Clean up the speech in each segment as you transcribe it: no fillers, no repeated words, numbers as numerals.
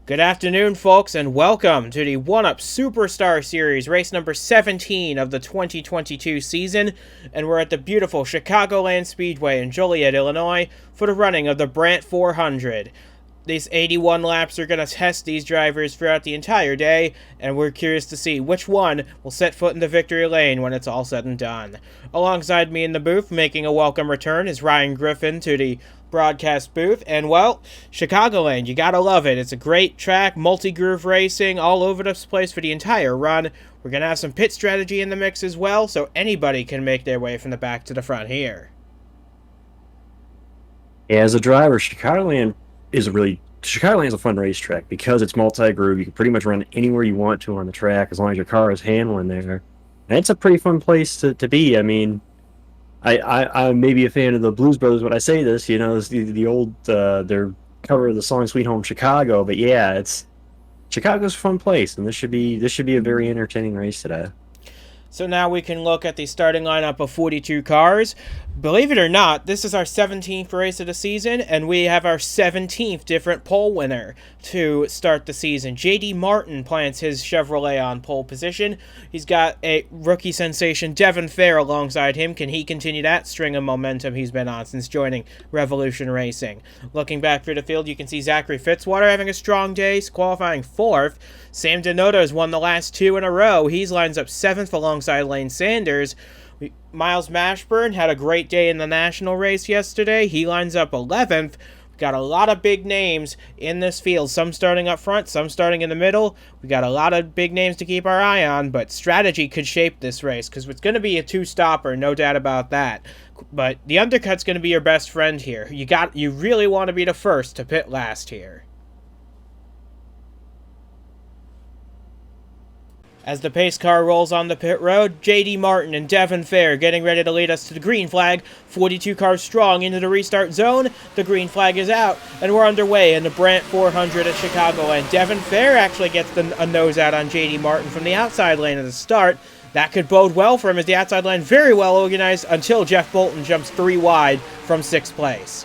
Good afternoon, folks, and welcome to the 1UP Superstar Series, race number 17 of the 2022 season, and we're at the beautiful Chicagoland Speedway in Joliet, Illinois, for the running of the Brandt 400. These 81 laps are going to test these drivers throughout the entire day, and we're curious to see which one will set foot in the victory lane when it's all said and done. Alongside me in the booth, making a welcome return, is Ryan Griffin to the broadcast booth, and well, Chicagoland, you gotta love it. It's a great track, multi-groove racing all over this place for the entire run. We're gonna have some pit strategy in the mix as well, so anybody can make their way from the back to the front here. As a driver, Chicagoland is a fun racetrack because it's multi-groove. You can pretty much run anywhere you want to on the track as long as your car is handling there. And it's a pretty fun place to be. I mean, I may be a fan of the Blues Brothers when I say this, it's the old their cover of the song "Sweet Home Chicago." But yeah, Chicago's a fun place, and this should be a very entertaining race today. So now we can look at the starting lineup of 42 cars. Believe it or not, this is our 17th race of the season, and we have our 17th different pole winner to start the season. J.D. Martin plants his Chevrolet on pole position. He's got a rookie sensation, Devin Fair, alongside him. Can he continue that string of momentum he's been on since joining Revolution Racing? Looking back through the field, you can see Zachary Fitzwater having a strong day, qualifying 4th. Sam Dinoto has won the last 2 in a row. He lines up 7th alongside Lane Sanders. Miles Mashburn had a great day in the national race yesterday. He lines up 11th. We got a lot of big names in this field, some starting up front, some starting in the middle. We got a lot of big names to keep our eye on, but strategy could shape this race because it's going to be a two-stopper, no doubt about that. But the undercut's going to be your best friend here. You really want to be the first to pit last here. As the pace car rolls on the pit road, J.D. Martin and Devin Fair getting ready to lead us to the green flag. 42 cars strong into the restart zone. The green flag is out, and we're underway in the Brandt 400 at Chicagoland. Devin Fair actually gets a nose out on J.D. Martin from the outside lane at the start. That could bode well for him as the outside lane very well organized until Jeff Bolton jumps 3 wide from 6th place.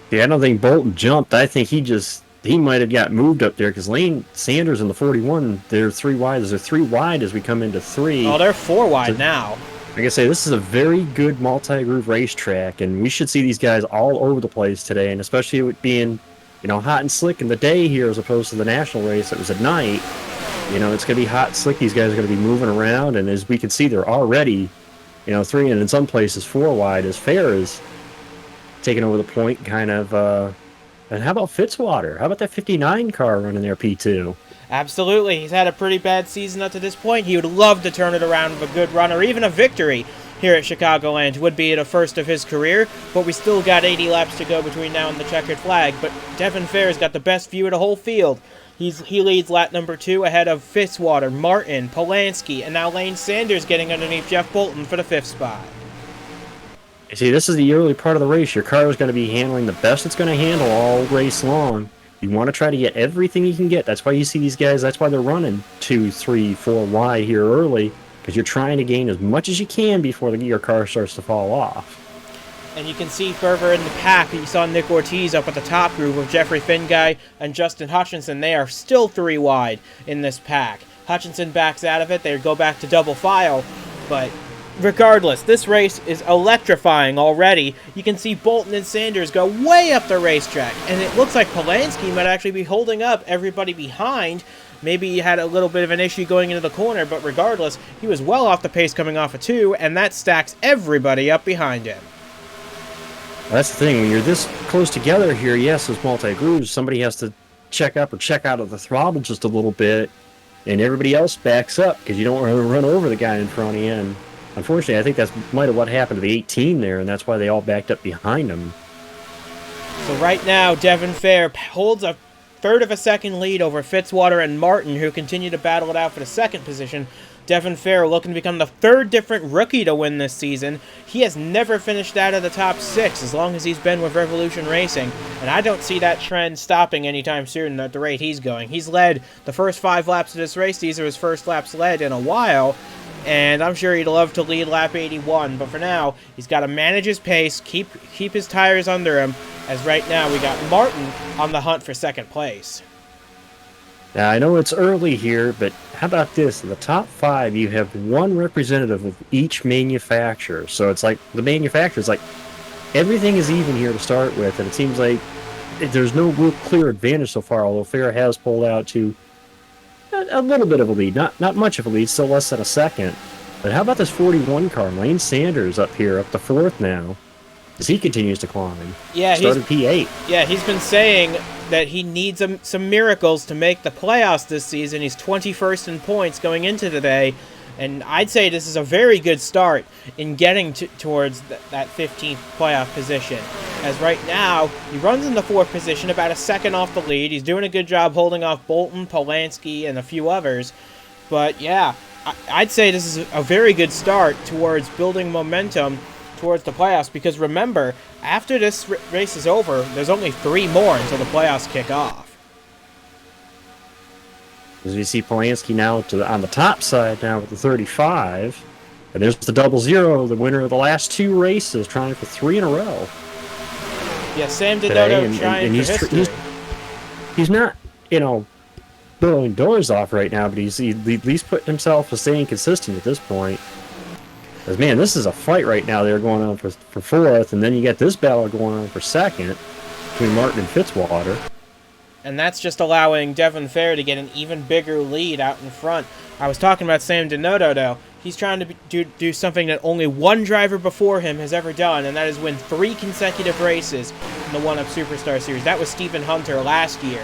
Yeah, I don't think Bolton jumped. I think he might have got moved up there because Lane Sanders in the 41, they're 3 wide. They're 3 wide as we come into 3. Oh, they're 4 wide now. Like I say, this is a very good multi-groove racetrack, and we should see these guys all over the place today, and especially with being, hot and slick in the day here as opposed to the national race that was at night. It's going to be hot and slick. These guys are going to be moving around, and as we can see, they're already, 3 and in some places 4 wide as Fair is taking over the point kind of... And how about Fitzwater? How about that 59 car running there, P2? Absolutely. He's had a pretty bad season up to this point. He would love to turn it around with a good run or even a victory here at Chicagoland. Would be the first of his career, but we still got 80 laps to go between now and the checkered flag. But Devin Fair's got the best view of the whole field. He leads lap number 2 ahead of Fitzwater, Martin, Polanski, and now Lane Sanders getting underneath Jeff Bolton for the 5th spot. You see, this is the early part of the race. Your car is going to be handling the best it's going to handle all race long. You want to try to get everything you can get. That's why you see these guys. That's why they're running 2, 3, 4 wide here early, because you're trying to gain as much as you can before your car starts to fall off. And you can see further in the pack, you saw Nick Ortiz up at the top group with Jeffrey Finguy and Justin Hutchinson. They are still 3 wide in this pack. Hutchinson backs out of it. They go back to double file, but... regardless, this race is electrifying already. You can see Bolton and Sanders go way up the racetrack, and it looks like Polanski might actually be holding up everybody behind. Maybe he had a little bit of an issue going into the corner, but regardless, he was well off the pace coming off of 2, and that stacks everybody up behind him. Well, that's the thing. When you're this close together here, yes, it's multi-grooves. Somebody has to check up or check out of the throttle just a little bit, and everybody else backs up because you don't want to run over the guy in front of you. And unfortunately, I think that's might have what happened to the 18 there, and that's why they all backed up behind him. So right now, Devin Fair holds a third of a second lead over Fitzwater and Martin, who continue to battle it out for the 2nd position. Devin Fair looking to become the 3rd different rookie to win this season. He has never finished out of the top 6 as long as he's been with Revolution Racing, and I don't see that trend stopping anytime soon at the rate he's going. He's led the first 5 laps of this race. These are his first laps led in a while, and I'm sure he'd love to lead lap 81, but for now, he's got to manage his pace, keep his tires under him, as right now we got Martin on the hunt for 2nd place. Now, I know it's early here, but how about this? In the top 5, you have one representative of each manufacturer. So it's like the manufacturers, like everything is even here to start with, and it seems like there's no real clear advantage so far, although Fair has pulled out to a little bit of a lead. Not much of a lead, still less than a second. But how about this 41 car? Lane Sanders up here, up to 4th now, as he continues to climb. Yeah, Started P8. Yeah, he's been saying that he needs some miracles to make the playoffs this season. He's 21st in points going into today, and I'd say this is a very good start in getting towards that 15th playoff position. As right now, he runs in the 4th position, about a second off the lead. He's doing a good job holding off Bolton, Polanski, and a few others. But yeah, I'd say this is a very good start towards building momentum towards the playoffs, because remember, after this race is over, there's only 3 more until the playoffs kick off. As we see Polanski now on the top side now with the 35. And there's the 00, the winner of the last 2 races, trying for 3 in a row. Yeah, Sam Dinoto trying for history. He's not, blowing doors off right now, but he's at least put himself to staying consistent at this point. Because, man, this is a fight right now. They're going on for 4th, and then you get this battle going on for 2nd between Martin and Fitzwater. And that's just allowing Devin Fair to get an even bigger lead out in front. I was talking about Sam Dinoto, though. He's trying to do something that only one driver before him has ever done, and that is win 3 consecutive races in the 1-Up Superstar Series. That was Stephen Hunter last year.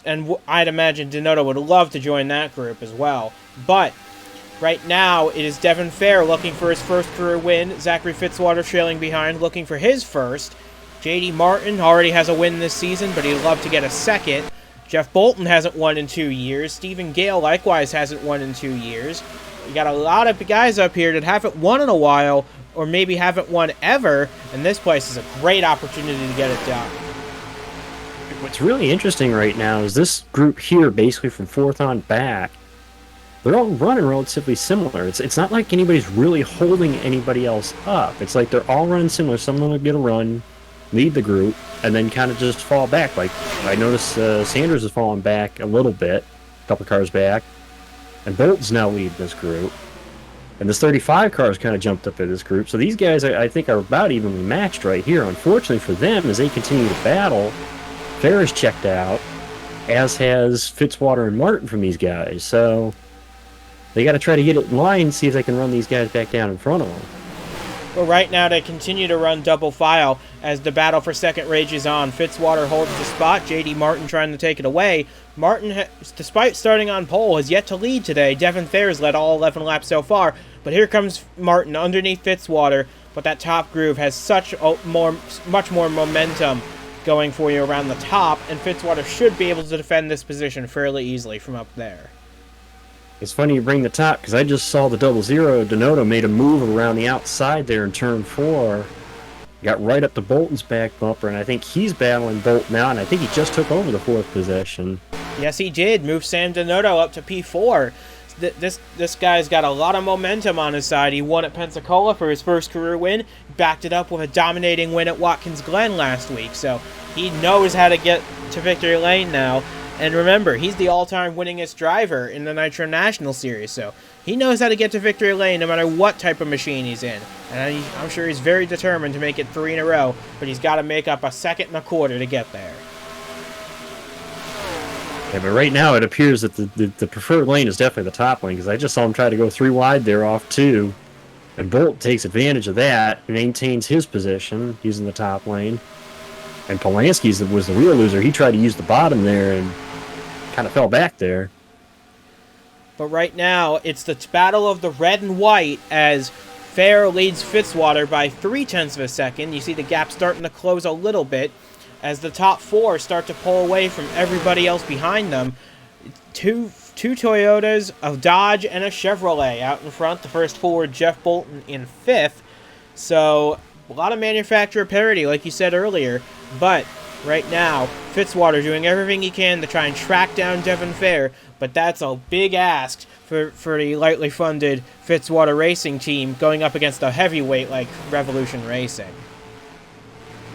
And I'd imagine Dinoto would love to join that group as well. But right now, it is Devin Fair looking for his first career win. Zachary Fitzwater trailing behind, looking for his first. J.D. Martin already has a win this season, but he'd love to get a second. Jeff Bolton hasn't won in 2 years. Stephen Gale likewise hasn't won in 2 years. You got a lot of guys up here that haven't won in a while, or maybe haven't won ever, and this place is a great opportunity to get it done. What's really interesting right now is this group here, basically from 4th on back, they're all running relatively similar. It's not like anybody's really holding anybody else up. It's like they're all running similar. Someone will get a run, lead the group, and then kind of just fall back. Like, I noticed Sanders is falling back a little bit, a couple cars back, and Bolton's now leading this group. And this 35 car has kind of jumped up in this group. So these guys, I think, are about evenly matched right here. Unfortunately for them, as they continue to battle, Ferris checked out, as has Fitzwater and Martin from these guys. So they got to try to get it in line and see if they can run these guys back down in front of them. Well, right now they continue to run double file as the battle for second rages on. Fitzwater holds the spot. J.D. Martin trying to take it away. Martin, despite starting on pole, has yet to lead today. Devin Fair's led all 11 laps so far. But here comes Martin underneath Fitzwater. But that top groove has much more momentum going for you around the top. And Fitzwater should be able to defend this position fairly easily from up there. It's funny you bring the top, because I just saw the 00. Dinoto made a move around the outside there in turn 4. Got right up to Bolton's back bumper, and I think he's battling Bolton now, and I think he just took over the 4th position. Yes, he did. Move Sam Dinoto up to P4. This guy's got a lot of momentum on his side. He won at Pensacola for his first career win. Backed it up with a dominating win at Watkins Glen last week. So he knows how to get to victory lane now. And remember, he's the all-time winningest driver in the Nitro National Series, so he knows how to get to victory lane no matter what type of machine he's in. And I'm sure he's very determined to make it 3 in a row, but he's got to make up a second and a quarter to get there. Yeah, but right now it appears that the preferred lane is definitely the top lane, because I just saw him try to go 3 wide there off 2. And Bolt takes advantage of that and maintains his position using the top lane. And Polanski was the real loser. He tried to use the bottom there and kind of fell back there. But right now, it's the battle of the red and white as Fair leads Fitzwater by 0.3 of a second. You see the gap starting to close a little bit as the top 4 start to pull away from everybody else behind them. Two Toyotas, a Dodge, and a Chevrolet out in front. The first 4, Jeff Bolton in 5th. So a lot of manufacturer parity, like you said earlier. But right now, Fitzwater doing everything he can to try and track down Devin Fair, but that's a big ask for the lightly funded Fitzwater Racing team going up against a heavyweight like Revolution Racing.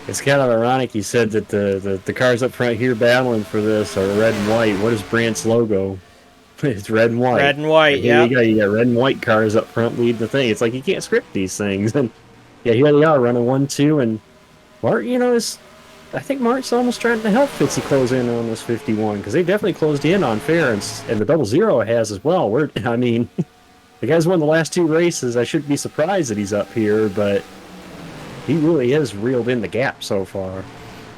It's kind of ironic. He said that the cars up front here battling for this are red and white. What is Brandt's logo? It's red and white. Red and white, And here yep. you got red and white cars up front leading the thing. It's like you can't script these things. And yeah, here they are running 1-2. And Martin, I think Martin's almost trying to help Fitzy close in on this 51 because they definitely closed in on fair, and the 00 has as well. The guy's won the last 2 races. I shouldn't be surprised that he's up here, but he really has reeled in the gap so far.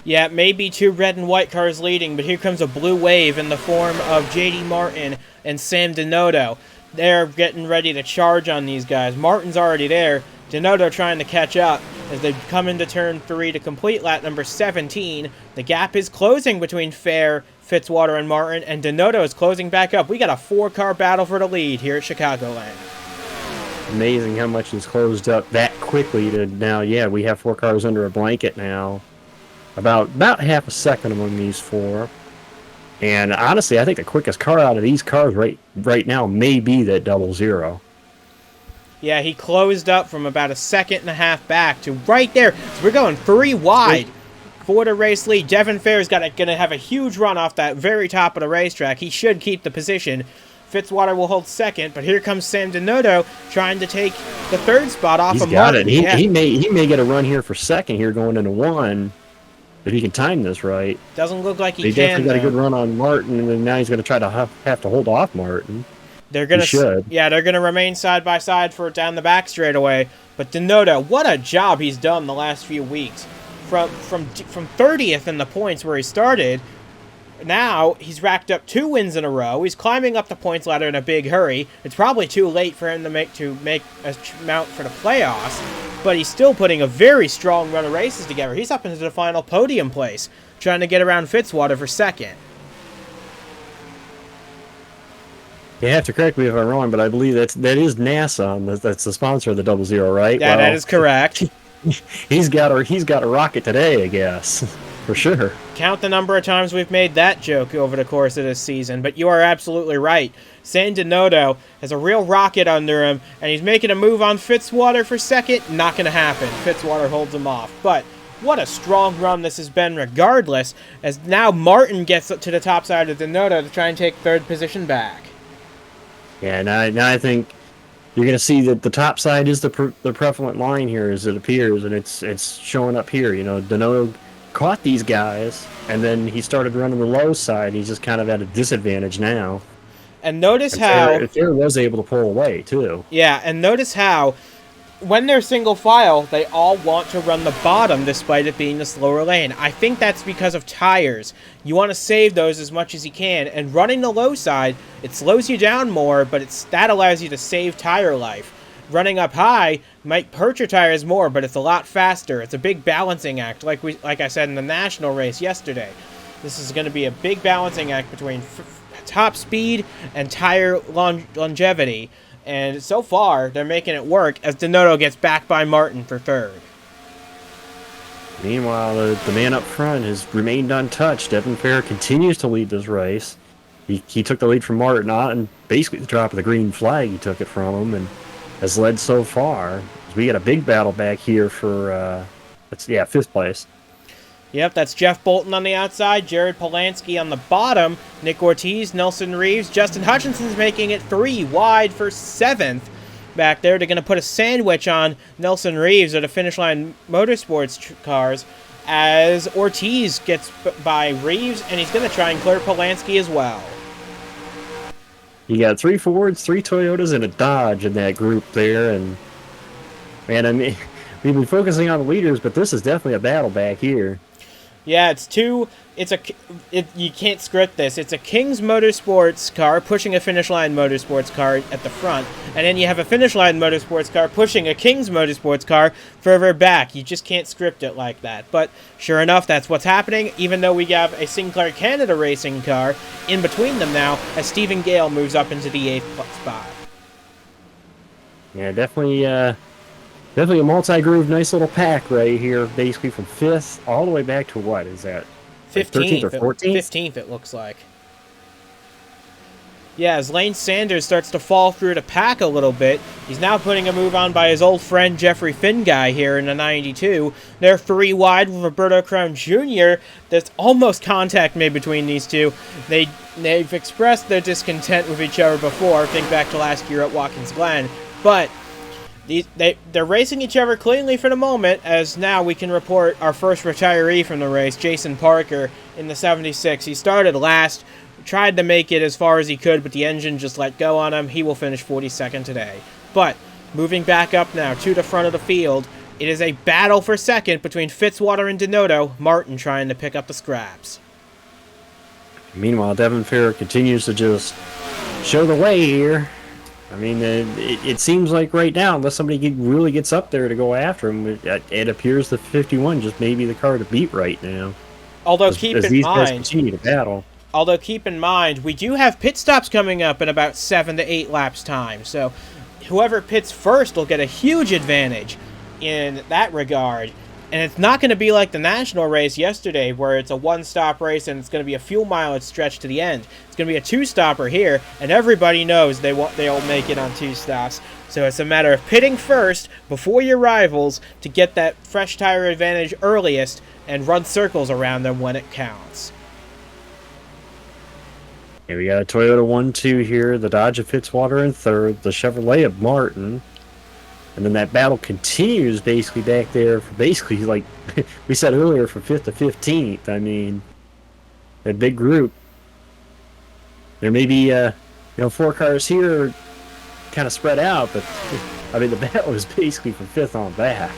Yeah, maybe 2 red and white cars leading, but here comes a blue wave in the form of J.D. Martin and Sam Dinoto. They're getting ready to charge on these guys. Martin's already there. Dinoto trying to catch up as they come into turn 3 to complete lap number 17. The gap is closing between Fair, Fitzwater, and Martin, and Dinoto is closing back up. We got a 4-car battle for the lead here at Chicagoland. Amazing how much it's closed up that quickly to now. Yeah, we have 4 cars under a blanket now. About half a second among these 4. And honestly, I think the quickest car out of these cars right now may be that 00. Yeah, he closed up from about a second and a half back to right there. So we're going 3 wide for the race lead. Devin Fair's going to have a huge run off that very top of the racetrack. He should keep the position. Fitzwater will hold second, but here comes Sam Dinoto trying to take the 3rd spot off of Martin. He's got it. He may get a run here for 2nd here going into 1. If he can time this right. Doesn't look like he can. They definitely got a good run on Martin, and then now he's going to try to have to hold off Martin. They're gonna remain side by side for down the back straightaway. But Dinoto, what a job he's done the last few weeks. From 30th in the points where he started, now he's racked up 2 wins in a row. He's climbing up the points ladder in a big hurry. It's probably too late for him to make a mount for the playoffs, but he's still putting a very strong run of races together. He's up into the final podium place, trying to get around Fitzwater for 2nd. You have to correct me if I'm wrong, but I believe that is NASA. That's the sponsor of the 00, right? Yeah, that is correct. He's got a rocket today, I guess, for sure. Count the number of times we've made that joke over the course of this season, but you are absolutely right. San Dinoto has a real rocket under him, and he's making a move on Fitzwater for 2nd. Not going to happen. Fitzwater holds him off, but what a strong run this has been regardless, as now Martin gets to the top side of Dinoto to try and take 3rd position back. Yeah, now I think you're going to see that the top side is the prevalent line here, as it appears, and it's showing up here. Dinoto caught these guys, and then he started running the low side. He's just kind of at a disadvantage now. And notice how Fair was able to pull away too. Yeah, and notice how when they're single file, they all want to run the bottom despite it being the slower lane. I think that's because of tires. You want to save those as much as you can, and running the low side, it slows you down more, but that allows you to save tire life. Running up high might hurt your tires more, but it's a lot faster. It's a big balancing act, like I said in the national race yesterday. This is going to be a big balancing act between top speed and tire longevity. And so far, they're making it work as Dinoto gets back by Martin for 3rd. Meanwhile, the man up front has remained untouched. Devin Fair continues to lead this race. He took the lead from Martin on basically the drop of the green flag. He took it from him and has led so far. We got a big battle back here for 5th place. Yep, that's Jeff Bolton on the outside, Jared Polanski on the bottom, Nick Ortiz, Nelson Reeves, Justin Hutchinson's making it 3 wide for 7th. Back there, they're going to put a sandwich on Nelson Reeves or the Finish Line Motorsports cars as Ortiz gets by Reeves, and he's going to try and clear Polanski as well. You got 3 Fords, 3 Toyotas, and a Dodge in that group there, and man, I mean, we've been focusing on the leaders, but this is definitely a battle back here. Yeah, you can't script this. It's a King's Motorsports car pushing a Finish Line Motorsports car at the front, and then you have a Finish Line Motorsports car pushing a King's Motorsports car further back. You just can't script it like that. But sure enough, that's what's happening, even though we have a Sinclair Canada Racing car in between them now, as Stephen Gale moves up into the 8th spot. Yeah, definitely a multi-groove, nice little pack right here, basically from 5th all the way back to what is that? 15th or 14th? 15th, it looks like. Yeah, as Lane Sanders starts to fall through the pack a little bit, he's now putting a move on by his old friend Jeffrey Finguy here in the 92. They're 3 wide with Roberto Crown Jr. There's almost contact made between these two. They've expressed their discontent with each other before, think back to last year at Watkins Glen, but they're racing each other cleanly for the moment, as now we can report our first retiree from the race, Jason Parker, in the 76. He started last, tried to make it as far as he could, but the engine just let go on him. He will finish 42nd today. But moving back up now to the front of the field, it is a battle for second between Fitzwater and Dinoto. Martin trying to pick up the scraps. Meanwhile, Devin Fair continues to just show the way here. I mean, it seems like right now, unless somebody really gets up there to go after him, it appears the 51 just may be the car to beat right now. Although keep in these guys mind, continue to battle. Although keep in mind, we do have pit stops coming up in about 7 to 8 laps time, so whoever pits first will get a huge advantage in that regard. And it's not going to be like the national race yesterday, where it's a one-stop race and it's going to be a fuel mileage stretch to the end. It's going to be a two-stopper here, and everybody knows they'll make it on 2 stops. So it's a matter of pitting first before your rivals to get that fresh tire advantage earliest and run circles around them when it counts. Yeah, we got a Toyota 1-2 here, the Dodge of Fitzwater in third, the Chevrolet of Martin. And then that battle continues basically back there for basically, like we said earlier, from 5th to 15th. I mean, that big group. There may be, 4 cars here kind of spread out, but I mean, the battle is basically from 5th on back.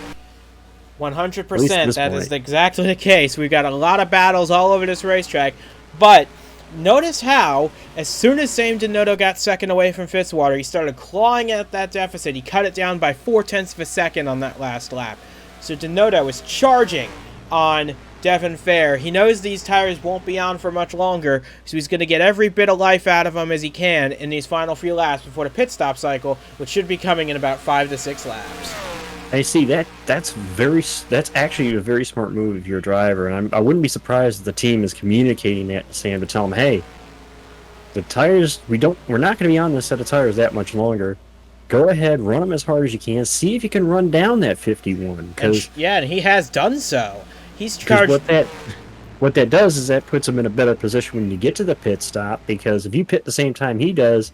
100%. That is exactly the case. We've got a lot of battles all over this racetrack, but notice how, as soon as Sam Dinoto got second away from Fitzwater, he started clawing at that deficit. He cut it down by 0.4 of a second on that last lap. So Dinoto is charging on Devin Fair. He knows these tires won't be on for much longer, so he's going to get every bit of life out of them as he can in these final few laps before the pit stop cycle, which should be coming in about 5 to 6 laps. I see that's actually a very smart move if you're a driver, and I wouldn't be surprised if the team is communicating that to Sam to tell him, hey, the tires we're not going to be on this set of tires that much longer. Go ahead, run them as hard as you can. See if you can run down that 51. And he has done so. He's charged. What that does is that puts him in a better position when you get to the pit stop, because if you pit the same time he does,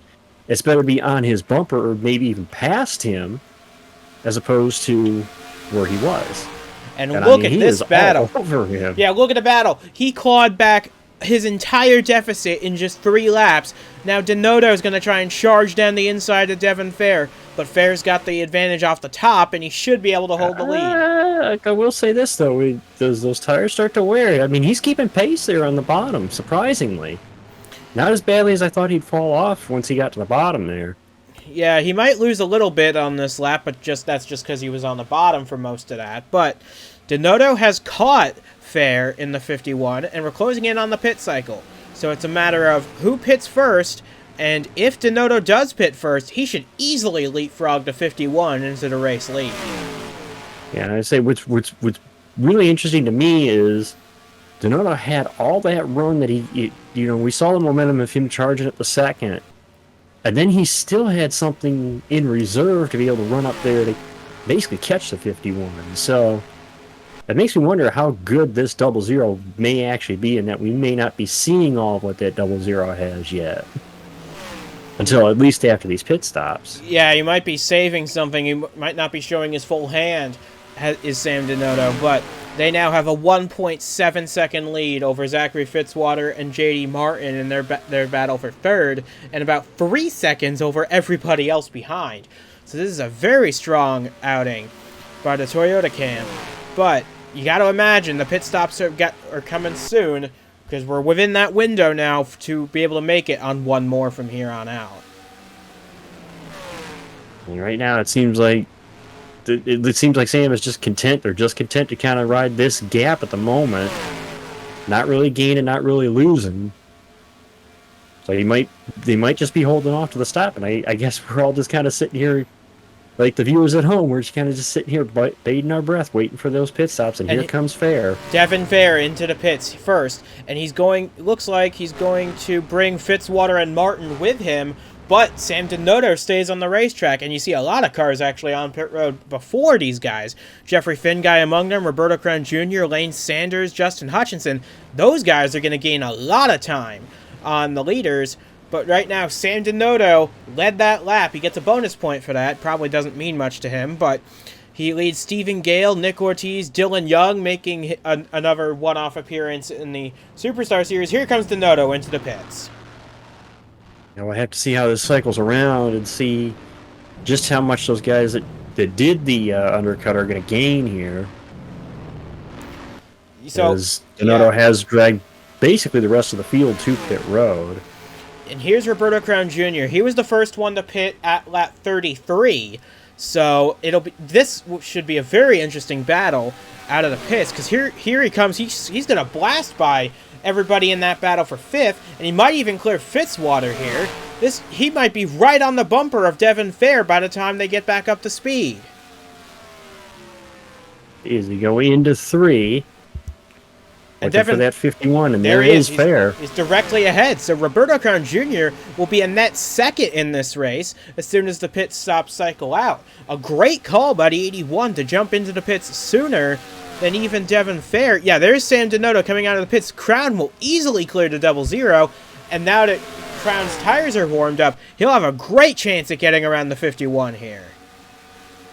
it's better to be on his bumper or maybe even past him, as opposed to where he was. And look at this battle. Over him. Yeah, look at the battle. He clawed back his entire deficit in just 3 laps. Now Dinoto is going to try and charge down the inside of Devin Fair, but Fair's got the advantage off the top, and he should be able to hold the lead. I will say this, though. Those tires start to wear. I mean, he's keeping pace there on the bottom, surprisingly. Not as badly as I thought he'd fall off once he got to the bottom there. Yeah, he might lose a little bit on this lap, but that's just because he was on the bottom for most of that. But Dinoto has caught Fair in the 51, and we're closing in on the pit cycle. So it's a matter of who pits first, and if Dinoto does pit first, he should easily leapfrog the 51 into the race lead. Yeah, and I'd say what's really interesting to me is Dinoto had all that run that we saw the momentum of him charging at the second. And then he still had something in reserve to be able to run up there to basically catch the 51. So it makes me wonder how good this 00 may actually be, and that we may not be seeing all of what that 00 has yet. Until at least after these pit stops. Yeah, he might be saving something. He might not be showing his full hand, is Sam Dinoto, but they now have a 1.7 second lead over Zachary Fitzwater and J.D. Martin in their battle for third, and about 3 seconds over everybody else behind. So this is a very strong outing by the Toyota camp. But you got to imagine the pit stops are coming soon, because we're within that window now to be able to make it on one more from here on out. And right now it seems like Sam is just content. They're just content to kind of ride this gap at the moment. Not really gaining, not really losing. So they might just be holding off to the stop. And I guess we're all just kind of sitting here like the viewers at home, we're just kind of just sitting here bating our breath, waiting for those pit stops, and here comes Fair. Devin Fair into the pits first, and looks like he's going to bring Fitzwater and Martin with him, but Sam Dinoto stays on the racetrack, and you see a lot of cars actually on pit road before these guys. Jeffrey Finguy among them, Roberto Crown Jr., Lane Sanders, Justin Hutchinson. Those guys are going to gain a lot of time on the leaders, but right now Sam Dinoto led that lap. He gets a bonus point for that. Probably doesn't mean much to him, but he leads Stephen Gale, Nick Ortiz, Dylan Young, making another one-off appearance in the Superstar Series. Here comes Dinoto into the pits. Now I have to see how this cycles around and see just how much those guys that did the undercut are going to gain here. So Dinoto has dragged basically the rest of the field to pit road. And here's Roberto Crown Jr. He was the first one to pit at lap 33. So this should be a very interesting battle out of the pits, because here he comes. He's going to blast by everybody in that battle for 5th, and he might even clear Fitzwater here. He might be right on the bumper of Devin Fair by the time they get back up to speed. As we go into 3, and Devin for that 51, and there is Fair. He's directly ahead, so Roberto Crown Jr. will be a net 2nd in this race as soon as the pit stops cycle out. A great call by the 81 to jump into the pits sooner than even Devin Fair. Yeah, there's Sam Dinoto coming out of the pits. Crown will easily clear the 00, and now that Crown's tires are warmed up, he'll have a great chance at getting around the 51 here.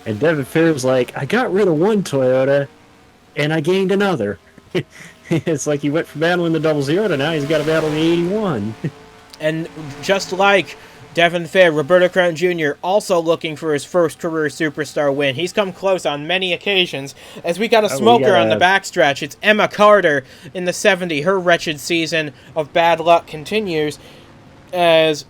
And Devin Fair's like, I got rid of one Toyota, and I gained another. It's like he went from battling the 00 to now he's got to battle the 81. And just like Devin Fair, Roberto Crown Jr. also looking for his first career Superstar win. He's come close on many occasions. As we got a smoker on the backstretch, it's Emma Carter in the 70. Her wretched season of bad luck continues, as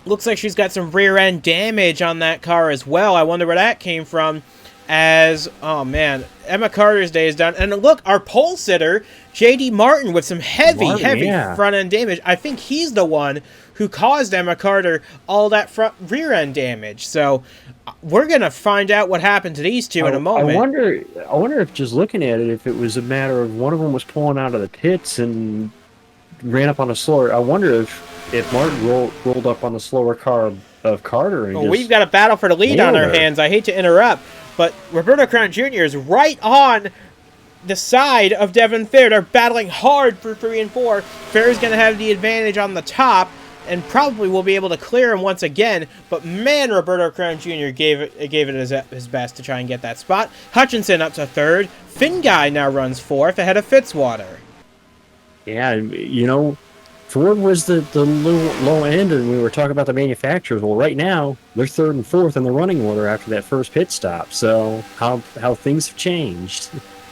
looks like she's got some rear end damage on that car as well. I wonder where that came from. Oh man, Emma Carter's day is done. And look, our pole sitter, J.D. Martin, with some heavy front end damage. I think he's the one who caused Emma Carter all that rear end damage. So we're gonna find out what happened to these two in a moment. I wonder if, just looking at it, if it was a matter of one of them was pulling out of the pits and ran up on a slower. I wonder if Martin rolled up on the slower car of Carter. And we've got a battle for the lead on our hands. I hate to interrupt, but Roberto Crown Jr. is right on the side of Devin Fair. They're battling hard for 3 and 4. Fair's going to have the advantage on the top and probably will be able to clear him once again. But man, Roberto Crown Jr. gave it his best to try and get that spot. Hutchinson up to 3rd. Finguy now runs 4th ahead of Fitzwater. Yeah, you know, Ford was the low end, and we were talking about the manufacturers. Well, right now, they're 3rd and 4th in the running order after that first pit stop. So how things have changed.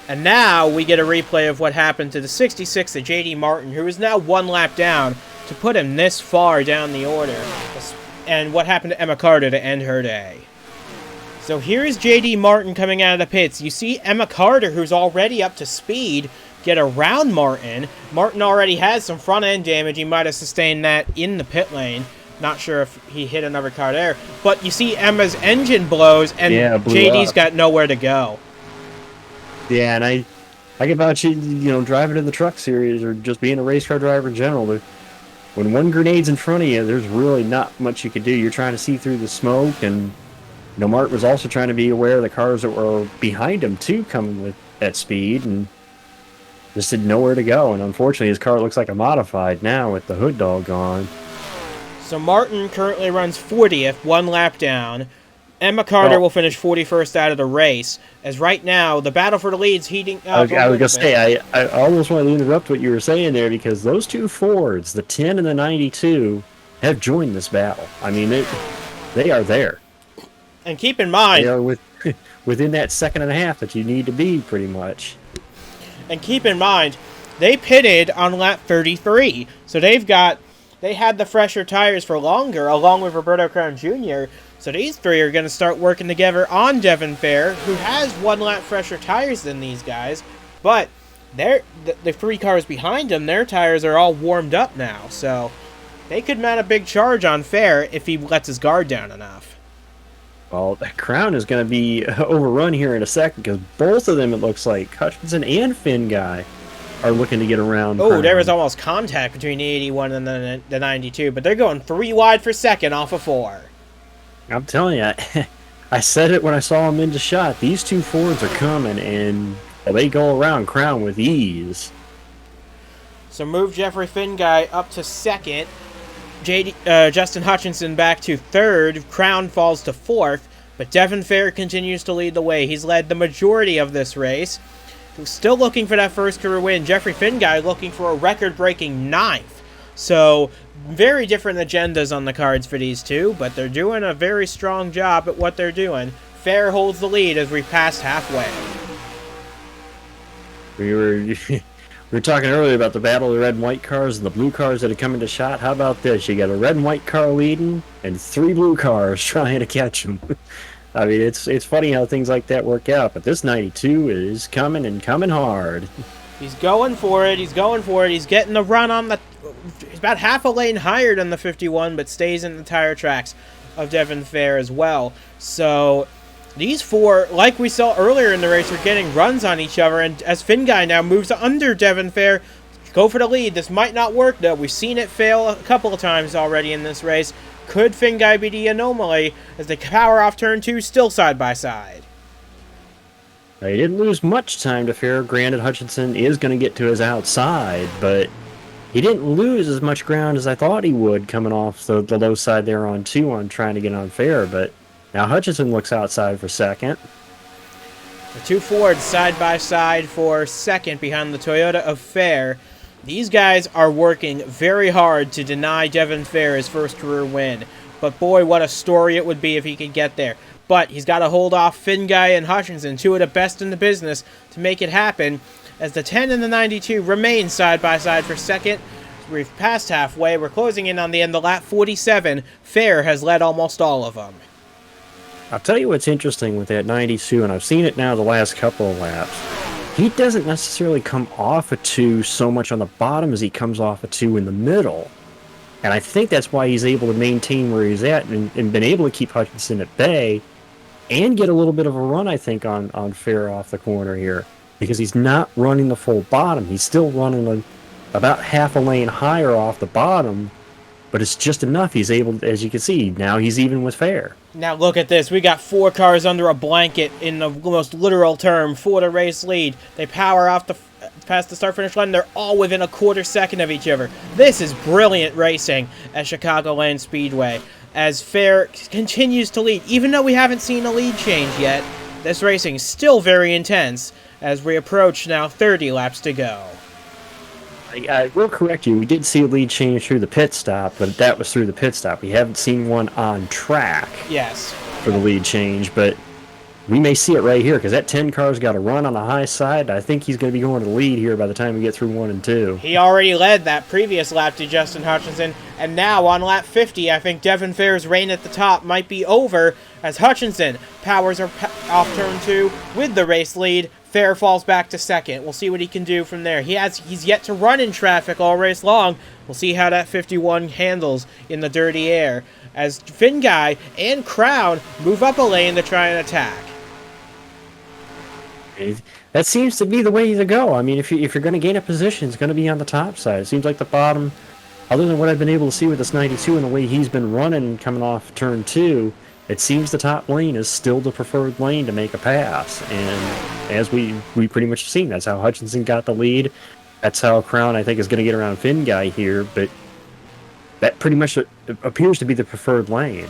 And now we get a replay of what happened to the 66 of J.D. Martin, who is now 1 lap down to put him this far down the order, and what happened to Emma Carter to end her day. So here's J.D. Martin coming out of the pits. You see Emma Carter, who's already up to speed, get around Martin. Martin already has some front end damage. He might have sustained that in the pit lane. Not sure if he hit another car there. But you see Emma's engine blows, and JD's got nowhere to go. Yeah, and I get about you know, driving in the truck series or just being a race car driver in general. But when one grenade's in front of you, there's really not much you can do. You're trying to see through the smoke, and you know, Martin was also trying to be aware of the cars that were behind him too, coming at speed, and just had nowhere to go. And unfortunately, his car looks like a modified now with the hood dog gone. So Martin currently runs 40th, 1 lap down. Emma Carter will finish 41st out of the race, as right now the battle for the lead's heating up. I was going to say, I almost wanted to interrupt what you were saying there, because those two Fords, the 10 and the 92, have joined this battle. I mean, they are there. And keep in mind, they are within that second and a half that you need to be, pretty much. And keep in mind, they pitted on lap 33, so they had the fresher tires for longer, along with Roberto Crown Jr., so these three are going to start working together on Devin Fair, who has 1 lap fresher tires than these guys, but the 3 cars behind him, their tires are all warmed up now, so they could mount a big charge on Fair if he lets his guard down enough. Well, the Crown is going to be overrun here in a second because both of them, it looks like, Hutchinson and Finn Guy, are looking to get around Oh, there was Crown. almost contact between the 81 and the 92, but they're going 3 wide for second off of 4. I'm telling you, I said it when I saw them into shot. These two Fords are coming, and they go around Crown with ease. So move Jeffrey Finn Guy up to second. Justin Hutchinson back to third. Crown falls to fourth, but Devin Fair continues to lead the way. He's led the majority of this race. Still looking for that first career win. Jeffrey Finn Guy looking for a record-breaking 9th. So very different agendas on the cards for these two, but they're doing a very strong job at what they're doing. Fair holds the lead as we passed halfway. We were talking earlier about the battle of the red and white cars and the blue cars that had come into shot. How about this? You got a red and white car leading and 3 blue cars trying to catch them. I mean, it's funny how things like that work out, but this 92 is coming and coming hard. He's going for it. He's going for it. He's getting the run on the... He's about half a lane higher than the 51, but stays in the tire tracks of Devin Fair as well. So these 4, like we saw earlier in the race, are getting runs on each other, and as Finn Guy now moves under Devin Fair, go for the lead. This might not work, though. We've seen it fail a couple of times already in this race. Could Finn Guy be the anomaly as they power off turn 2 still side by side? He didn't lose much time to Fair. Granted, Hutchinson is going to get to his outside, but he didn't lose as much ground as I thought he would coming off the low side there on 2 on trying to get on Fair. But now Hutchinson looks outside for second. The 2 Fords side by side for second behind the Toyota of Fair. These guys are working very hard to deny Devin Fair his first career win. But boy, what a story it would be if he could get there. But he's got to hold off Finn Guy and Hutchinson, 2 of the best in the business, to make it happen. As the 10 and the 92 remain side by side for second. We've passed halfway. We're closing in on the end of lap 47. Fair has led almost all of them. I'll tell you what's interesting with that 92, and I've seen it now the last couple of laps. He doesn't necessarily come off a 2 so much on the bottom as he comes off a 2 in the middle. And I think that's why he's able to maintain where he's at and been able to keep Hutchinson at bay and get a little bit of a run, I think, on Fair off the corner here. Because he's not running the full bottom. He's still running about half a lane higher off the bottom, but it's just enough. He's able, as you can see, now he's even with Fair. Now look at this. We got 4 cars under a blanket in the most literal term for the race lead. They power off past the start-finish line. They're all within a quarter second of each other. This is brilliant racing at Chicagoland Speedway as Fair continues to lead. Even though we haven't seen a lead change yet, this racing is still very intense as we approach now 30 laps to go. I will correct you. We did see a lead change through the pit stop, but that was through the pit stop. We haven't seen one on track Yes. for the lead change, but we may see it right here because that 10 car's got a run on the high side. I think he's going to be going to the lead here by the time we get through 1 and 2. He already led that previous lap to Justin Hutchinson, and now on lap 50, I think Devin Fair's reign at the top might be over as Hutchinson powers off turn 2 with the race lead. Fair falls back to second. We'll see what he can do from there. He's yet to run in traffic all race long. We'll see how that 51 handles in the dirty air as Finn Guy and Crown move up a lane to try and attack. That seems to be the way to go. I mean, if you're going to gain a position, it's going to be on the top side. It seems like the bottom, other than what I've been able to see with this 92 and the way he's been running coming off turn 2, it seems the top lane is still the preferred lane to make a pass. And as we pretty much seen, that's how Hutchinson got the lead. That's how Crown, I think, is going to get around Finn Guy here. But that pretty much appears to be the preferred lane.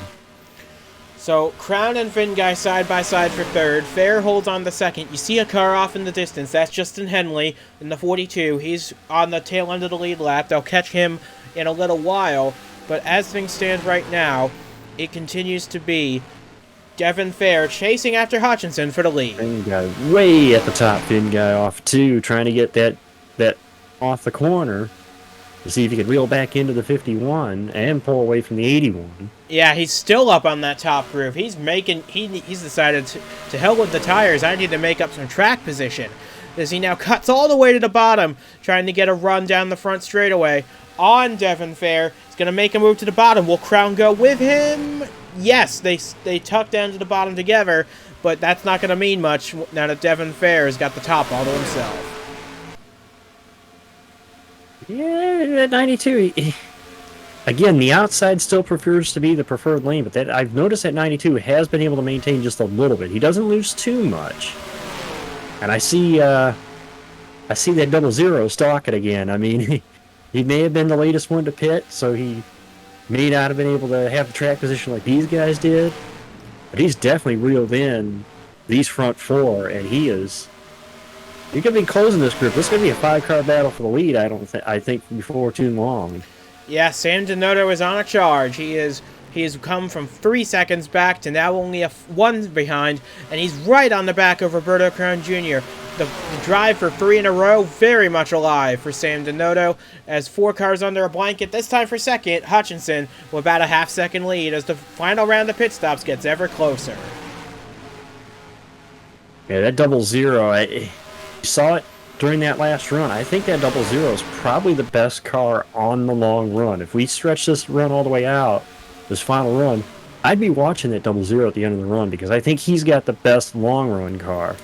So Crown and Finn Guy side by side for third. Fair holds on the second. You see a car off in the distance. That's Justin Henley in the 42. He's on the tail end of the lead lap. They'll catch him in a little while. But as things stand right now, it continues to be Devin Fair chasing after Hutchinson for the lead. Finn Guy way at the top. Finn Guy off 2, trying to get that off the corner to see if he could reel back into the 51 and pull away from the 81. Yeah, he's still up on that top roof. He's decided to hell with the tires. I need to make up some track position. As he now cuts all the way to the bottom, trying to get a run down the front straightaway on Devin Fair. He's It's going to make a move to the bottom. Will Crown go with him? Yes, they tuck down to the bottom together, but that's not going to mean much now that Devin Fair has got the top all to himself. Yeah, at 92, again, the outside still prefers to be the preferred lane, but that I've noticed that 92 has been able to maintain just a little bit. He doesn't lose too much. And I see that 00 stalking again. I mean, he may have been the latest one to pit, so he may not have been able to have the track position like these guys did, but he's definitely reeled in these front four, and he's going to be closing this group. This is going to be a 5-car battle for the lead, I think, before too long. Yeah, Sam Dinoto is on a charge. He has come from 3 seconds back to now only one behind, and he's right on the back of Roberto Crown Jr. The drive for 3 in a row, very much alive for Sam Dinoto, as 4 cars under a blanket. This time for second, Hutchinson with about a half-second lead as the final round of pit stops gets ever closer. Yeah, that 00, you saw it during that last run. I think that 00 is probably the best car on the long run. If we stretch this run all the way out, this final run, I'd be watching that 00 at the end of the run because I think he's got the best long run car.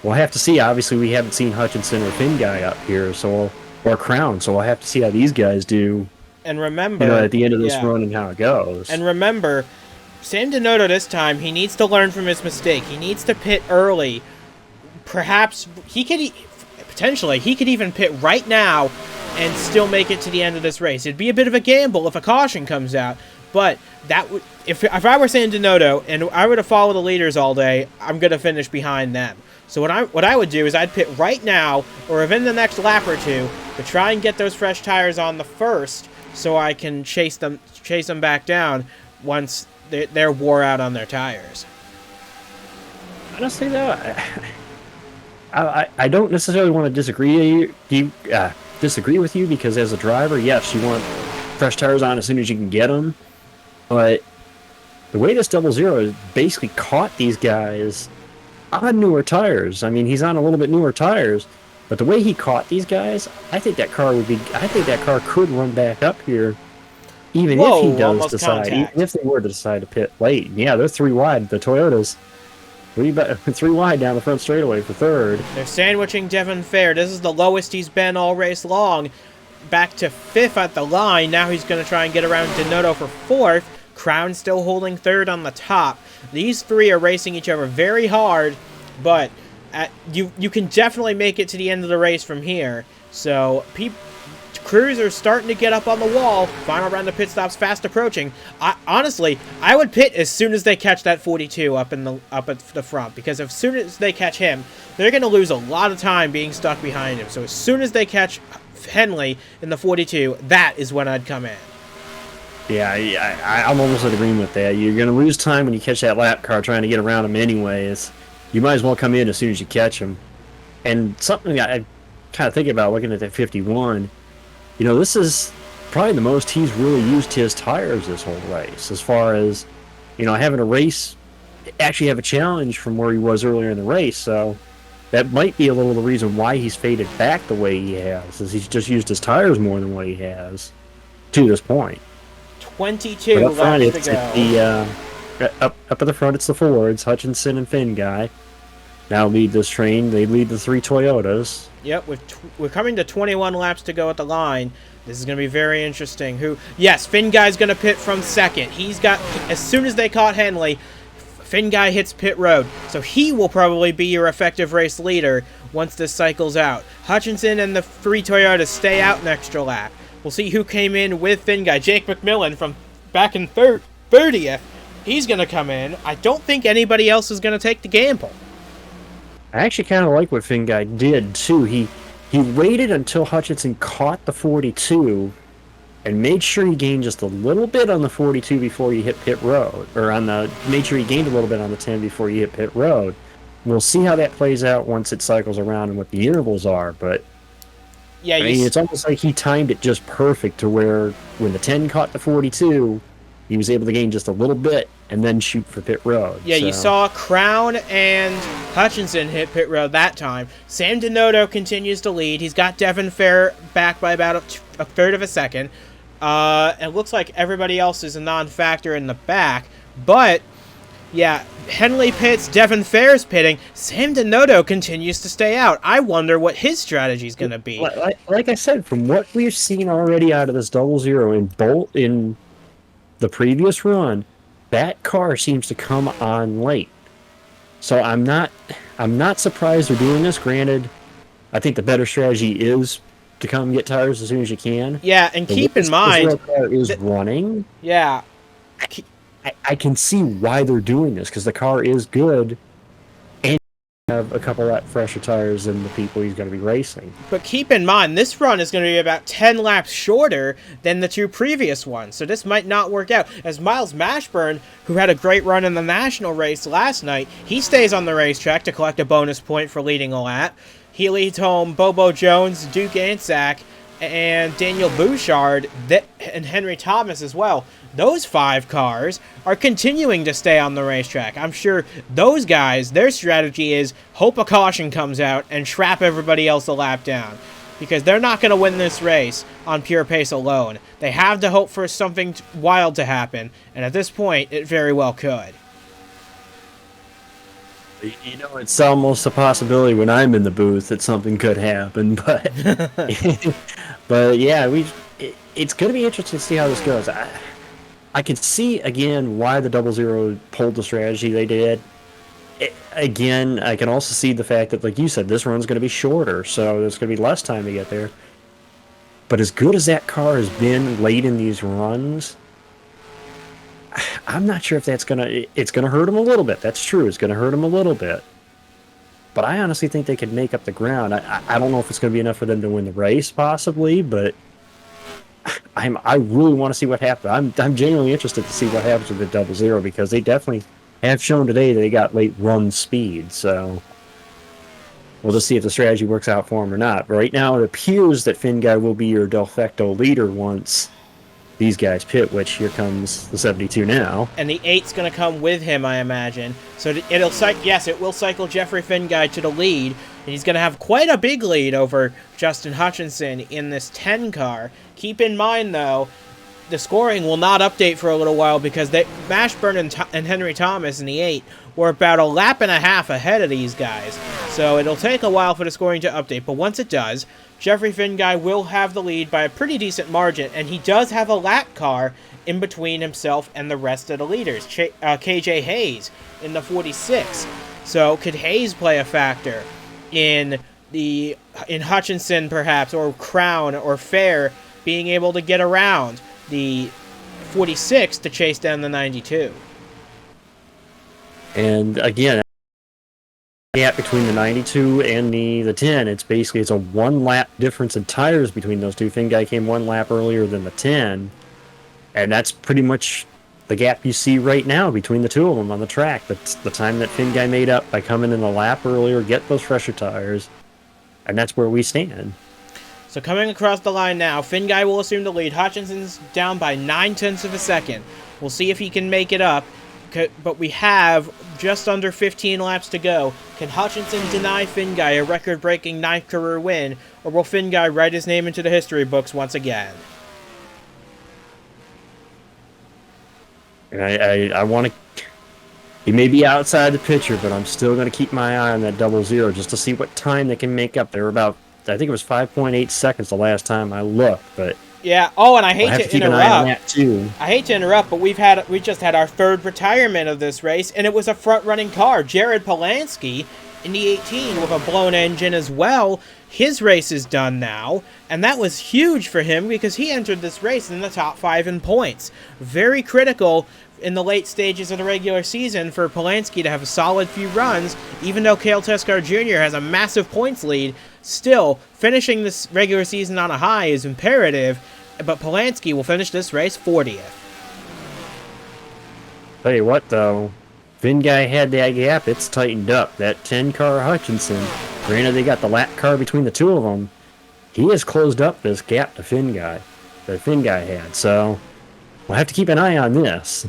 We'll have to see. Obviously, we haven't seen Hutchinson or Finn guy up here, or Crown, so we'll have to see how these guys do. And remember, at the end of this run and how it goes. And remember, Sam Dinoto this time, he needs to learn from his mistake. He needs to pit early. Perhaps he could even pit right now and still make it to the end of this race. It'd be a bit of a gamble if a caution comes out, but that would, if I were Sam Dinoto and I were to follow the leaders all day, I'm gonna finish behind them. So what I would do is I'd pit right now or within the next lap or two to try and get those fresh tires on the first, so I can chase them back down once they're wore out on their tires. Honestly, though, I don't necessarily want to disagree with you because as a driver, yes, you want fresh tires on as soon as you can get them, but the way this 00 has basically caught these guys on newer tires. I mean, he's on a little bit newer tires, but the way he caught these guys, I think that car could run back up here, even if he does decide, even if they were to decide to pit late. Yeah, they're 3 wide. The Toyotas, 3 wide down the front straightaway for third. They're sandwiching Devin Fair. This is the lowest he's been all race long. Back to 5th at the line. Now he's going to try and get around Dinoto for 4th. Crown still holding 3rd on the top. These 3 are racing each other very hard, but you can definitely make it to the end of the race from here. So crews are starting to get up on the wall. Final round of pit stops fast approaching. Honestly, I would pit as soon as they catch that 42 up at the front, because as soon as they catch him, they're going to lose a lot of time being stuck behind him. So as soon as they catch Henley in the 42, that is when I'd come in. Yeah, I'm almost in agreement with that. You're going to lose time when you catch that lap car trying to get around him anyways. You might as well come in as soon as you catch him. And something I kind of think about looking at that 51, this is probably the most he's really used his tires this whole race, as far as, having a race, actually have a challenge from where he was earlier in the race. So that might be a little of the reason why he's faded back the way he has, is he's just used his tires more than what he has to this point. 22 laps to go. Up at the front, it's the Fords, Hutchinson and Finn guy. Now lead this train. They lead the 3 Toyotas. Yep, we're coming to 21 laps to go at the line. This is going to be very interesting. Yes, Finn Guy's going to pit from second. He's got, as soon as they caught Henley, Finn Guy hits pit road. So he will probably be your effective race leader once this cycles out. Hutchinson and the 3 Toyotas stay out an extra lap. We'll see who came in with Finn Guy. Jake McMillan from back in 30th. He's going to come in. I don't think anybody else is going to take the gamble. I actually kind of like what Finn Guy did, too. He waited until Hutchinson caught the 42 and made sure he gained just a little bit on the 42 before he hit pit road. Made sure he gained a little bit on the 10 before he hit pit road. We'll see how that plays out once it cycles around and what the intervals are, but yeah, it's almost like he timed it just perfect to where when the 10 caught the 42, he was able to gain just a little bit and then shoot for pit road. Yeah, so you saw Crown and Hutchinson hit pit road that time. Sam Dinoto continues to lead. He's got Devin Fair back by about a third of a second. It looks like everybody else is a non-factor in the back, but yeah, Henley pits, Devin Fair's pitting. Sam Dinoto continues to stay out. I wonder what his strategy is going to be. Like I said, from what we've seen already out of this 00 in the previous run, that car seems to come on late. So I'm not surprised they're doing this. Granted, I think the better strategy is to come get tires as soon as you can. Yeah, and keep in mind, this car is running. Yeah, I can see why they're doing this because the car is good, and you have a couple of fresher tires than the people he's going to be racing. but keep in mind, this run is going to be about 10 laps shorter than the two previous ones, so this might not work out. As Miles Mashburn, who had a great run in the national race last night, he stays on the racetrack to collect a bonus point for leading a lap. He leads home Bobo Jones, Duke Ansack, and Daniel Bouchard, and Henry Thomas as well. Those 5 cars are continuing to stay on the racetrack. I'm sure those guys, their strategy is hope a caution comes out and trap everybody else a lap down. Because they're not going to win this race on pure pace alone. They have to hope for something wild to happen, and at this point, it very well could. You know, it's almost a possibility when I'm in the booth that something could happen, but but yeah, it's going to be interesting to see how this goes. I can see again why the 00 pulled the strategy they did. Again, I can also see the fact that, like you said, this run's going to be shorter, so there's going to be less time to get there. But as good as that car has been late in these runs, I'm not sure if it's gonna hurt them a little bit. That's true. It's gonna hurt them a little bit. But I honestly think they could make up the ground. I don't know if it's gonna be enough for them to win the race, possibly, but I really want to see what happens. I'm genuinely interested to see what happens with the 00 because they definitely have shown today that they got late run speed. So we'll just see if the strategy works out for them or not. But right now, it appears that Finn Guy will be your de facto leader once these guys pit, which here comes the 72 now. And the 8's going to come with him, I imagine. So it will cycle Jeffrey Finguy to the lead, and he's going to have quite a big lead over Justin Hutchinson in this 10 car. Keep in mind, though, the scoring will not update for a little while because Mashburn and Henry Thomas in the 8 were about a lap and a half ahead of these guys. So it'll take a while for the scoring to update, but once it does, Jeffrey Finguy will have the lead by a pretty decent margin, and he does have a lap car in between himself and the rest of the leaders. KJ Hayes in the 46. So could Hayes play a factor in Hutchinson perhaps, or Crown or Fair being able to get around the 46 to chase down the 92? And again, gap between the 92 and the 10, it's a 1 lap difference in tires between those two. Finguy came 1 lap earlier than the 10, and that's pretty much the gap you see right now between the two of them on the track. That's the time that Finguy made up by coming in a lap earlier, get those fresher tires, and that's where we stand. So coming across the line now, Finguy will assume the lead. Hutchinson's down by 9/10 of a second. We'll see if he can make it up, but we have just under 15 laps to go. Can Hutchinson deny Finguy a record-breaking 9th career win, or will Finguy write his name into the history books once again? And I want to... He may be outside the picture, but I'm still going to keep my eye on that 00 just to see what time they can make up. They were about, I think it was 5.8 seconds the last time I looked, but... Yeah. Oh, and I hate to interrupt. I hate to interrupt, but we just had our 3rd retirement of this race, and it was a front-running car. Jared Polanski in the 18 with a blown engine as well. His race is done now, and that was huge for him because he entered this race in the top 5 in points. Very critical in the late stages of the regular season for Polanski to have a solid few runs, even though Cale Teskar Jr. has a massive points lead. Still, finishing this regular season on a high is imperative, but Polanski will finish this race 40th. Tell you what, though, Finguy had that gap. It's tightened up. That 10-car Hutchinson, granted they got the lap car between the two of them, he has closed up this gap to Finguy that Finguy had. So we'll have to keep an eye on this.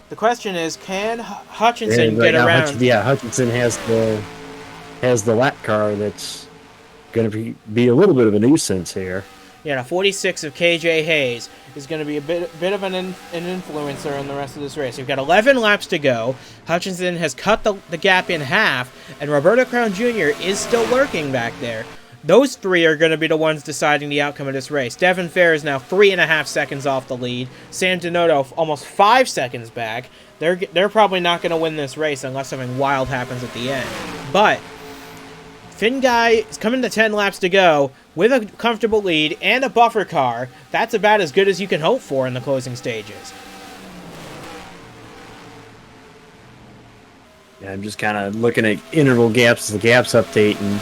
The question is, can Hutchinson get around? Hutchinson has the lap car that's going to be a little bit of a nuisance here. Yeah, 46 of KJ Hayes. is going to be a bit of an influencer in the rest of this race. We've got 11 laps to go. Hutchinson has cut the gap in half, and Roberto Crown Jr. is still lurking back there. Those three are going to be the ones deciding the outcome of this race. Devin Fair is now 3.5 seconds off the lead. Sam Dinoto almost 5 seconds back. They're probably not going to win this race unless something wild happens at the end. But Finn Guy is coming to 10 laps to go with a comfortable lead and a buffer car. That's about as good as you can hope for in the closing stages. Yeah, I'm just kind of looking at interval gaps as the gaps update, and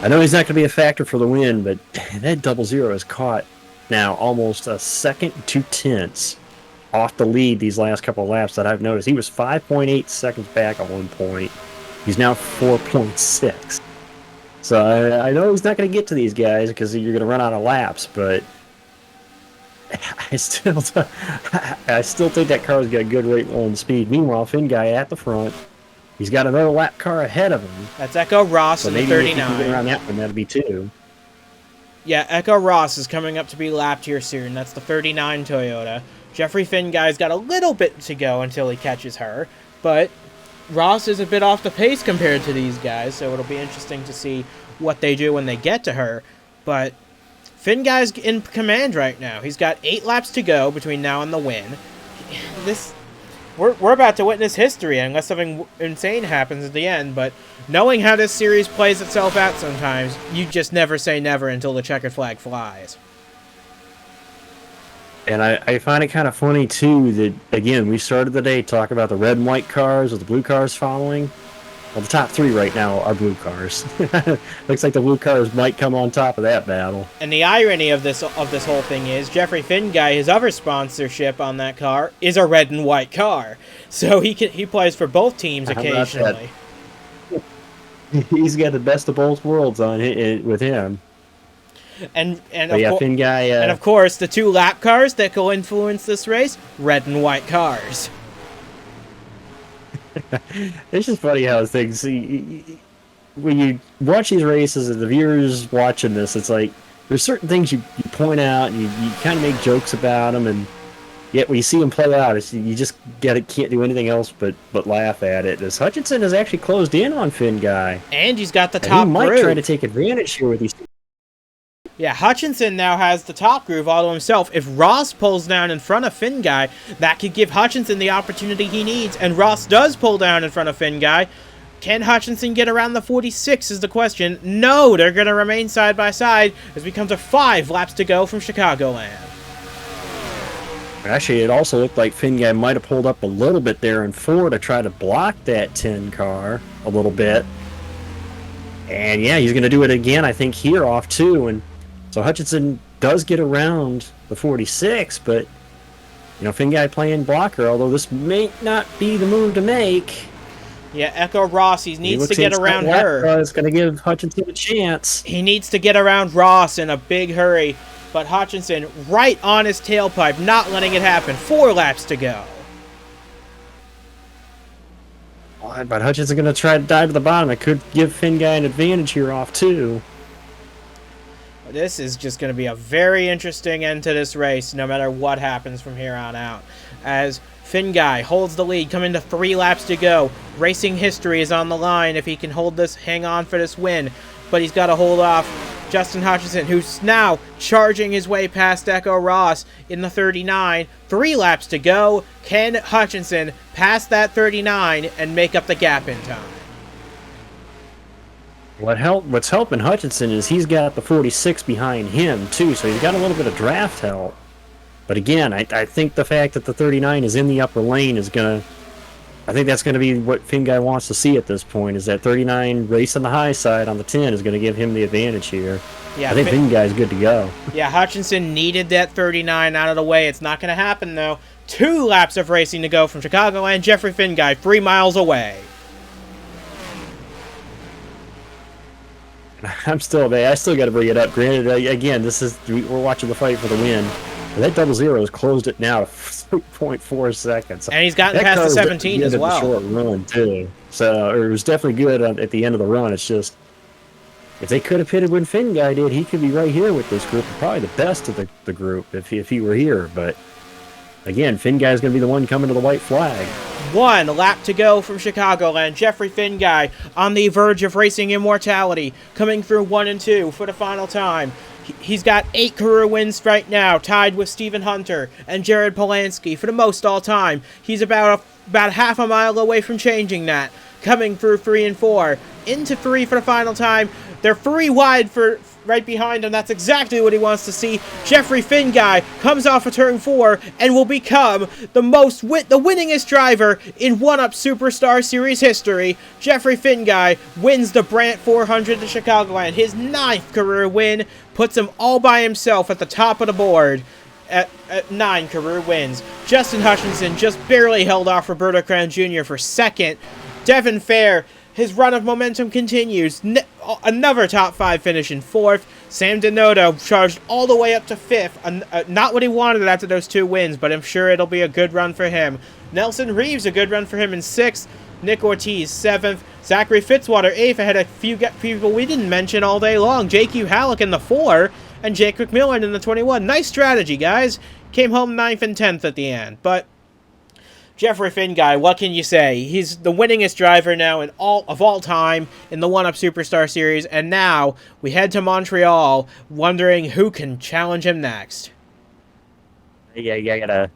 I know he's not going to be a factor for the win, but that 00 is caught now almost a second 2/10 off the lead these last couple of laps that I've noticed. He was 5.8 seconds back at one point. He's now 4.6. So I know he's not going to get to these guys because you're going to run out of laps, but I still think that car's got good rate on speed. Meanwhile, Finn Guy at the front. He's got another lap car ahead of him. That's Echo Ross in the 39. If he can get around that one, that'd be 2. Yeah, Echo Ross is coming up to be lapped here soon. That's the 39 Toyota. Jeffrey Finn Guy's got a little bit to go until he catches her, but Ross is a bit off the pace compared to these guys, so it'll be interesting to see what they do when they get to her. But Finn Guy's in command right now. He's got 8 laps to go between now and the win. We're about to witness history unless something insane happens at the end, but knowing how this series plays itself out sometimes, you just never say never until the checkered flag flies. And I find it kind of funny, too, that, again, we started the day talking about the red and white cars with the blue cars following. Well, the top 3 right now are blue cars. Looks like the blue cars might come on top of that battle. And the irony of this whole thing is Jeffrey Finn Guy, his other sponsorship on that car, is a red and white car. So he plays for both teams occasionally. He's got the best of both worlds on it with him. And Finn Guy, and of course, the 2 lap cars that will influence this race, red and white cars. It's just funny how things. When you watch these races and the viewers watching this, it's like there's certain things you point out and you kind of make jokes about them, and yet when you see them play out, you just can't do anything else but laugh at it. As Hutchinson has actually closed in on Finn Guy, and he's got the top group. He might group. try to take advantage here with these. Yeah, Hutchinson now has the top groove all to himself. If Ross pulls down in front of Finn Guy, that could give Hutchinson the opportunity he needs. And Ross does pull down in front of Finn Guy. Can Hutchinson get around the 46 is the question. No, they're going to remain side by side as we come to 5 laps to go from Chicagoland. Actually, it also looked like Finn Guy might have pulled up a little bit there in 4 to try to block that 10 car a little bit. And yeah, he's going to do it again, I think, here off 2. And so Hutchinson does get around the 46, but, Finn Guy playing blocker, although this may not be the move to make. Yeah, Echo Ross, he needs to get around her. It's going to give Hutchinson a chance. He needs to get around Ross in a big hurry, but Hutchinson right on his tailpipe, not letting it happen. 4 laps to go. But Hutchinson's going to try to dive to the bottom. It could give Finn Guy an advantage here off 2. This is just going to be a very interesting end to this race, no matter what happens from here on out. As Finn Guy holds the lead, coming to 3 laps to go. Racing history is on the line if he can hang on for this win. But he's got to hold off Justin Hutchinson, who's now charging his way past Echo Ross in the 39. 3 laps to go. Can Hutchinson pass that 39 and make up the gap in time? What's helping Hutchinson is he's got the 46 behind him, too, so he's got a little bit of draft help. But again, I think the fact that the 39 is in the upper lane is going to... I think that's going to be what Finn Guy wants to see at this point, is that 39 racing the high side on the 10 is going to give him the advantage here. Yeah, I think Finn Guy's good to go. Yeah, Hutchinson needed that 39 out of the way. It's not going to happen, though. 2 laps of racing to go from Chicagoland. Jeffrey Finn Guy 3 miles away. I still got to bring it up. Granted, again, we're watching the fight for the win. But that 00 has closed it now to 3.4 seconds. And he's gotten past the 17 as well. Short run too. So it was definitely good at the end of the run. It's just if they could have pitted when Finn guy did, he could be right here with this group, probably the best of the group if he were here. But again, Finn guy's going to be the one coming to the white flag. 1 lap to go from Chicagoland. Jeffrey Finguy on the verge of racing immortality, coming through 1 and 2 for the final time. He's got 8 career wins right now, tied with Stephen Hunter and Jared Polanski for the most all time. He's about half a mile away from changing that. Coming through 3 and 4, into 3 for the final time. They're 3 wide for right behind him. That's exactly what he wants to see. Jeffrey Finguy comes off of turn 4 and will become the winningest driver in 1-Up Superstar Series history. Jeffrey Finguy wins the Brandt 400 to Chicagoland. His 9th career win puts him all by himself at the top of the board at 9 career wins. Justin Hutchinson just barely held off Roberto Crown Jr. for 2nd. Devin Fair, his run of momentum continues. Another top 5 finish in 4th. Sam Dinoto charged all the way up to 5th. Not what he wanted after those 2 wins, but I'm sure it'll be a good run for him. Nelson Reeves, a good run for him in 6th. Nick Ortiz, 7th. Zachary Fitzwater, 8th. Ahead of a few people we didn't mention all day long. J.Q. Halleck in the 4, and Jake McMillan in the 21. Nice strategy, guys. Came home 9th and 10th at the end, but Jeffrey Finguy, what can you say? He's the winningest driver now of all time in the 1-Up Superstar Series, and now we head to Montreal, wondering who can challenge him next. Yeah,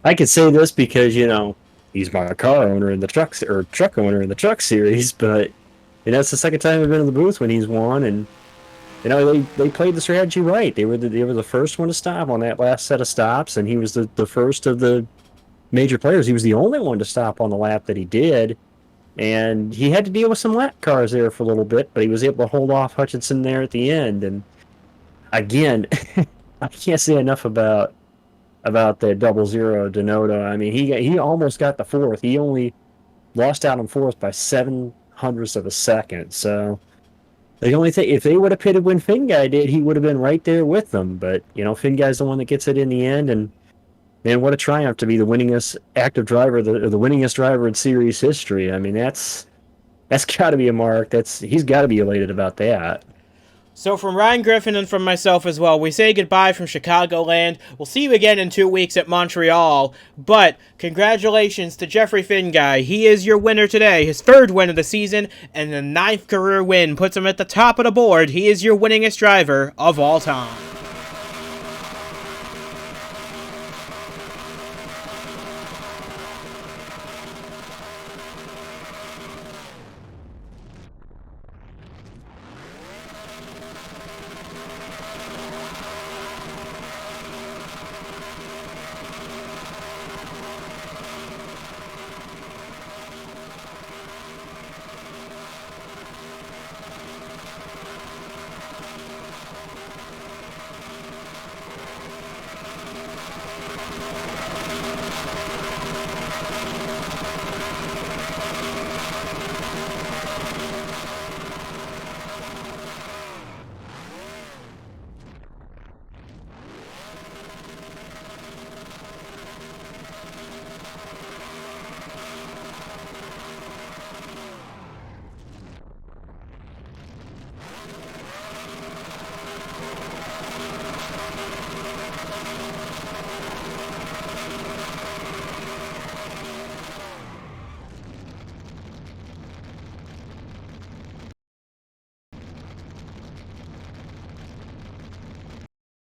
I could say this because, he's my car owner in the truck owner in the truck series, but it's the second time I've been in the booth when he's won, and they played the strategy right. They were the first one to stop on that last set of stops, and he was the first of the major players. He was the only one to stop on the lap that he did, and he had to deal with some lap cars there for a little bit, but he was able to hold off Hutchinson there at the end. And again, I can't say enough about the 00 Dinoto. I mean, he almost got the 4th. He only lost out on 4th by 0.07 of a second. So the only thing, if they would have pitted when Finguy did, he would have been right there with them. But Finguy's the one that gets it in the end, and man, what a triumph to be the winningest active driver, the winningest driver in series history. I mean, that's got to be a mark. He's got to be elated about that. So from Ryan Griffin and from myself as well, we say goodbye from Chicagoland. We'll see you again in 2 weeks at Montreal. But congratulations to Jeffrey Finguy. He is your winner today. His 3rd win of the season and the 9th career win puts him at the top of the board. He is your winningest driver of all time.